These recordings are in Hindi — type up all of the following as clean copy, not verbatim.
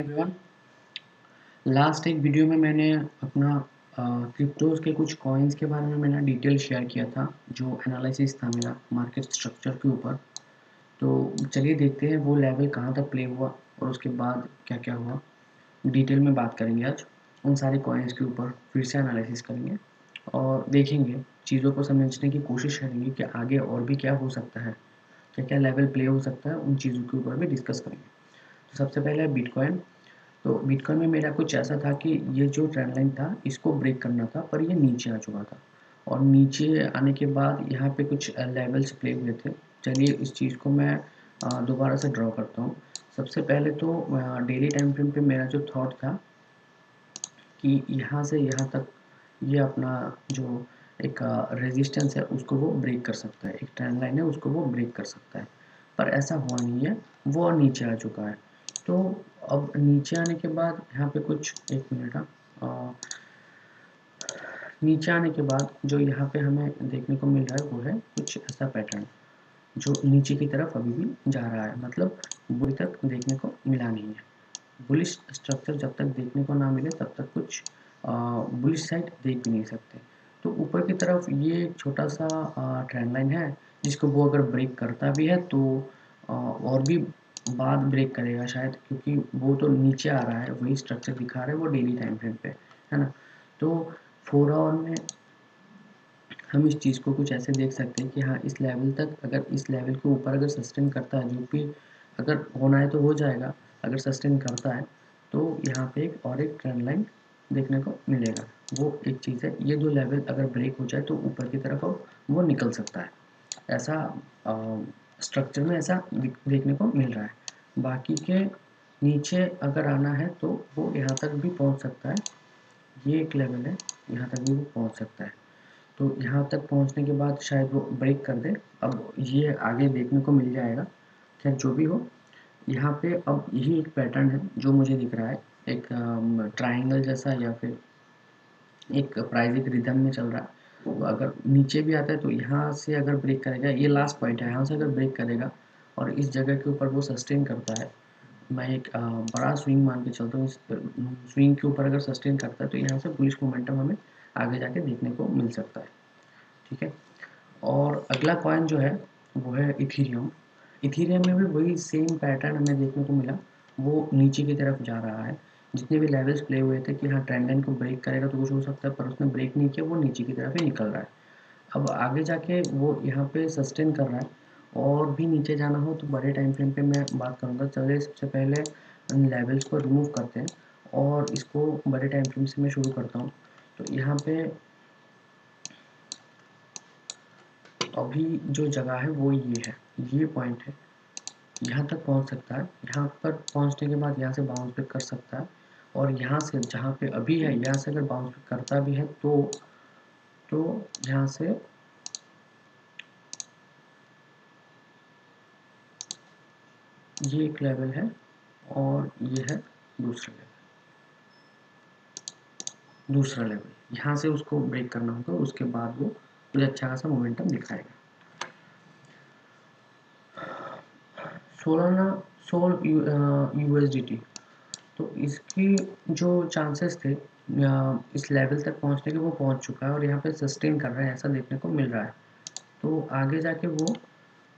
एवरीवन, लास्ट एक वीडियो में मैंने अपना क्रिप्टोज़ के कुछ कॉइन्स के बारे में मैंने डिटेल शेयर किया था, जो एनालिसिस था मेरा मार्केट स्ट्रक्चर के ऊपर। तो चलिए देखते हैं वो लेवल कहाँ तक प्ले हुआ और उसके बाद क्या-क्या हुआ। डिटेल में बात करेंगे आज, उन सारे कॉइन्स के ऊपर फिर से एनालिसिस करेंगे और देखेंगे, चीज़ों को समझने की कोशिश करेंगे कि आगे और भी क्या हो सकता है, क्या-क्या लेवल प्ले हो सकता है, उन चीज़ों के ऊपर भी डिस्कस करेंगे। तो सबसे पहले है बिटकॉइन। तो बिटकॉइन में मेरा कुछ ऐसा था कि ये जो ट्रेंड लाइन था इसको ब्रेक करना था, पर ये नीचे आ चुका था और नीचे आने के बाद यहाँ पे कुछ लेवल्स प्ले हुए थे। चलिए इस चीज़ को मैं दोबारा से ड्रॉ करता हूँ। सबसे पहले तो डेली टाइम फ्रेम पे मेरा जो थॉट था कि यहाँ से यहाँ तक ये अपना जो एक रेजिस्टेंस है उसको वो ब्रेक कर सकता है, एक ट्रेंड लाइन है उसको वो ब्रेक कर सकता है, पर ऐसा हुआ नहीं है, वो और नीचे आ चुका है। तो अब नीचे आने के बाद यहाँ पे कुछ एक मिनट नीचे आने के बाद जो यहाँ पे हमें देखने को मिल रहा है वो है कुछ ऐसा पैटर्न जो नीचे की तरफ अभी भी जा रहा है, मतलब अभी तक देखने को मिला नहीं है। बुलिश स्ट्रक्चर जब तक देखने को ना मिले तब तक कुछ बुलिश साइड देख भी नहीं सकते। तो ऊपर की तरफ ये एक छोटा सा ट्रेंड लाइन है जिसको वो अगर ब्रेक करता भी है तो और भी बाद ब्रेक करेगा शायद, क्योंकि वो तो नीचे आ रहा है, वही स्ट्रक्चर दिखा रहा है वो डेली टाइम फ्रेम पे, है ना। तो 4 आवर में हम इस चीज़ को कुछ ऐसे देख सकते हैं कि हाँ, इस लेवल तक अगर इस लेवल के ऊपर अगर सस्टेन करता है, जो भी अगर होना है तो हो जाएगा, अगर सस्टेन करता है तो यहाँ पे एक और एक ट्रेंड लाइन देखने को मिलेगा। वो एक चीज़ है, ये 2 लेवल अगर ब्रेक हो जाए तो ऊपर की तरफ अब वो निकल सकता है। ऐसा स्ट्रक्चर में ऐसा देखने को मिल रहा है। बाकी के नीचे अगर आना है तो वो यहाँ तक भी पहुँच सकता है। ये एक लेवल है, यहाँ तक भी वो पहुँच सकता है। तो यहाँ तक पहुँचने के बाद शायद वो ब्रेक कर दे। अब ये आगे देखने को मिल जाएगा। खैर जो भी हो, यहाँ पे अब यही एक पैटर्न है जो मुझे दिख रहा है, एक ट्रायंगल जैसा या फिर एक प्राइज़िक रिदम में चल रहा है। तो अगर नीचे भी आता है तो यहाँ से अगर ब्रेक करेगा, ये लास्ट पॉइंट है, यहाँ से अगर ब्रेक करेगा और इस जगह के ऊपर वो सस्टेन करता है, मैं एक बड़ा स्विंग मान के चलता हूँ। इस स्विंग के ऊपर अगर सस्टेन करता है तो यहाँ से बुलिश मोमेंटम हमें आगे जाके देखने को मिल सकता है। ठीक है। और अगला कॉइन जो है वो है इथीरियम। इथीरियम में भी वही सेम पैटर्न हमें देखने को मिला, वो नीचे की तरफ जा रहा है। जितने भी लेवल्स प्ले हुए थे कि हाँ, ट्रेंड लाइन को ब्रेक करेगा तो कुछ हो सकता है, पर उसने ब्रेक नहीं किया, वो नीचे की तरफ ही निकल रहा है। अब आगे जाके वो यहाँ पे सस्टेन कर रहा है और भी नीचे जाना हो तो बड़े टाइम फ्रेम पे मैं बात करूँगा। चलिए सबसे पहले इन लेवल्स को रिमूव करते हैं और इसको बड़े टाइम फ्रेम से मैं शुरू करता हूँ। तो यहाँ पे अभी जो जगह है वो ये है, ये पॉइंट है, यहाँ तक पहुँच सकता है। यहाँ पर पहुँचने के बाद यहाँ से बाउंस बैक कर सकता है और यहाँ से जहाँ पे अभी है, यहाँ से अगर बाउंस बैक करता भी है तो यहाँ से ये एक लेवल है और ये है दूसरा लेवल। यहाँ से उसको ब्रेक करना होगा, उसके बाद वो कुछ अच्छा खासा मोमेंटम दिखाएगा। सोलाना सोल यूएसडीटी, तो इसकी जो चांसेस थे इस लेवल तक पहुंचने के, वो पहुंच चुका है और यहाँ पे सस्टेन कर रहा है, ऐसा देखने को मिल रहा है। तो आगे जाके वो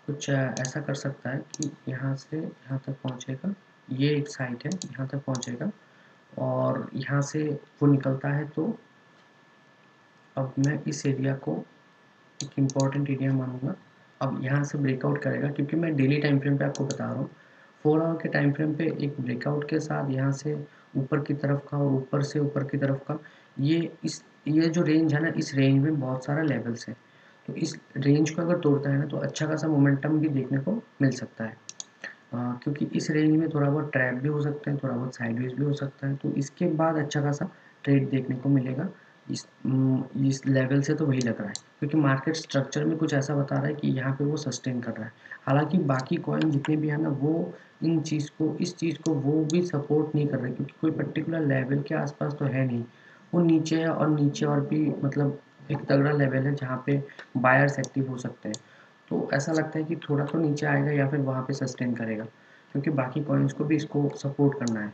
कुछ ऐसा कर सकता है कि यहाँ से यहाँ तक पहुँचेगा, ये एक साइट है, यहाँ तक पहुँचेगा और यहाँ से वो निकलता है। तो अब मैं इस एरिया को एक इम्पॉर्टेंट एरिया मानूंगा। अब यहाँ से ब्रेकआउट करेगा, क्योंकि मैं डेली टाइम फ्रेम पे आपको बता रहा हूँ। 4 आवर के टाइम फ्रेम पे एक ब्रेकआउट के साथ यहाँ से ऊपर की तरफ का और ऊपर से ऊपर की तरफ का, ये जो रेंज है ना, इस रेंज में बहुत सारा लेवल्स है। तो इस रेंज को अगर तोड़ता है ना तो अच्छा खासा मोमेंटम भी देखने को मिल सकता है। क्योंकि इस रेंज में थोड़ा बहुत ट्रैप भी हो सकता है, थोड़ा बहुत साइडवेज भी हो सकता है, तो इसके बाद अच्छा खासा ट्रेड देखने को मिलेगा। इस लेवल से तो वही लग रहा है, क्योंकि मार्केट स्ट्रक्चर में कुछ ऐसा बता रहा है कि यहाँ पे वो सस्टेन कर रहा है। हालांकि बाकी कॉइन जितने भी है ना, वो इस चीज़ को वो भी सपोर्ट नहीं कर रहे, क्योंकि कोई पर्टिकुलर लेवल के आसपास तो है नहीं। वो नीचे है और नीचे और भी मतलब एक तगड़ा लेवल है जहाँ पे बायर्स एक्टिव हो सकते हैं। तो ऐसा लगता है कि थोड़ा तो नीचे आएगा या फिर वहाँ पे सस्टेन करेगा। क्योंकि बाकी कॉइन्स को भी इसको सपोर्ट करना है।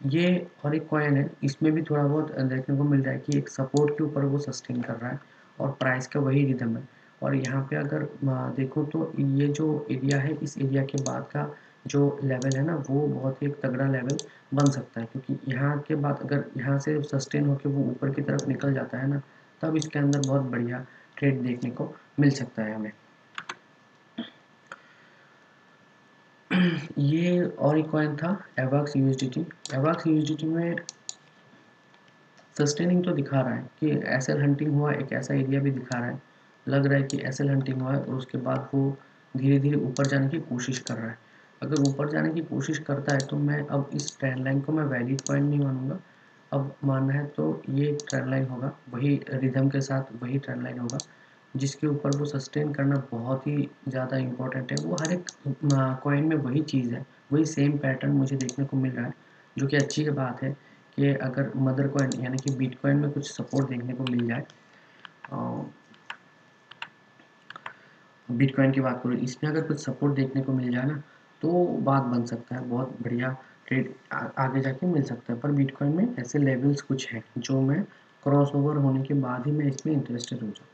ये और एक कॉइन है, इसमें भी थोड़ा बहुत देखने को मिल रहा है कि एक सपोर्ट के ऊपर वो सस्टेन कर रहा है और प्राइस का वही रिदम है। और यहाँ पे अगर देखो तो ये जो एरिया है, इस एरिया के बाद का जो लेवल है ना, वो बहुत ही एक तगड़ा लेवल बन सकता है, क्योंकि यहाँ के बाद अगर यहाँ से सस्टेन होकर वो ऊपर की तरफ निकल जाता है ना, तब इसके अंदर बहुत बढ़िया ट्रेड देखने को मिल सकता है हमें। ये और एक कॉइन था एवॉक्स यूएसडीटी। एवॉक्स यूएसडीटी में सस्टेनिंग तो दिखा रहा है कि एसएल हंटिंग हुआ, एक ऐसा एरिया भी दिखा रहा है, लग रहा है कि एसएल हंटिंग हुआ है और उसके बाद वो धीरे धीरे ऊपर जाने की कोशिश कर रहा है। अगर ऊपर जाने की कोशिश करता है तो मैं अब इस ट्रेंड लाइन को मैं वैलिड पॉइंट नहीं मानूंगा। अब मानना है तो ये ट्रेंड लाइन होगा, वही रिदम के साथ वही ट्रेंड लाइन होगा जिसके ऊपर वो सस्टेन करना बहुत ही ज़्यादा इम्पोर्टेंट है। वो हर एक कॉइन में वही चीज़ है, वही सेम पैटर्न मुझे देखने को मिल रहा है, जो कि अच्छी बात है कि अगर मदर कॉइन यानी कि बिटकॉइन में कुछ सपोर्ट देखने को मिल जाए। बिटकॉइन की बात करूँ, इसमें अगर कुछ सपोर्ट देखने को मिल जाए ना, तो बात बन सकता है, बहुत बढ़िया ट्रेड आगे जाके मिल सकता है। पर बिटकॉइन में ऐसे लेवल्स कुछ हैं जो मैं क्रॉस ओवर होने के बाद ही मैं इसमें इंटरेस्टेड हो जाऊँ।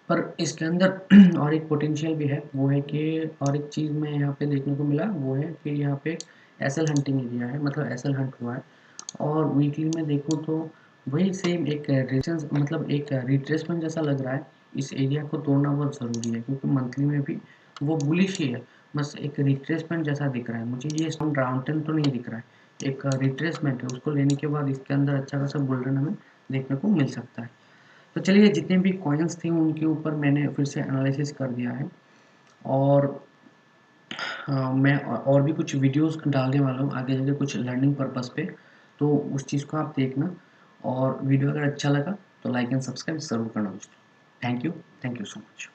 पर इसके अंदर और एक पोटेंशियल भी है, वो है कि और एक चीज़ मैं यहाँ पे देखने को मिला, वो है कि यहाँ पे एसएल हंटिंग एरिया है, मतलब एसएल हंट हुआ है। और वीकली में देखूँ तो वही सेम एक रेजिस्टेंस, मतलब एक रिट्रेसमेंट जैसा लग रहा है। इस एरिया को तोड़ना बहुत ज़रूरी है, क्योंकि मंथली में भी वो बुलिश ही है, बस एक रिट्रेसमेंट जैसा दिख रहा है मुझे। ये स्टॉक डाउनट्रेंड तो नहीं दिख रहा है, एक रिट्रेसमेंट है, उसको लेने के बाद इसके अंदर अच्छा खासा बुल रन हमें देखने को मिल सकता है। तो चलिए, जितने भी कॉइन्स थे उनके ऊपर मैंने फिर से एनालिसिस कर दिया है, और मैं और भी कुछ वीडियोस डालने वाला हूँ आगे जाके कुछ लर्निंग पर्पस पे, तो उस चीज़ को आप देखना। और वीडियो अगर अच्छा लगा तो लाइक एंड सब्सक्राइब ज़रूर करना दोस्तों। Thank you so much.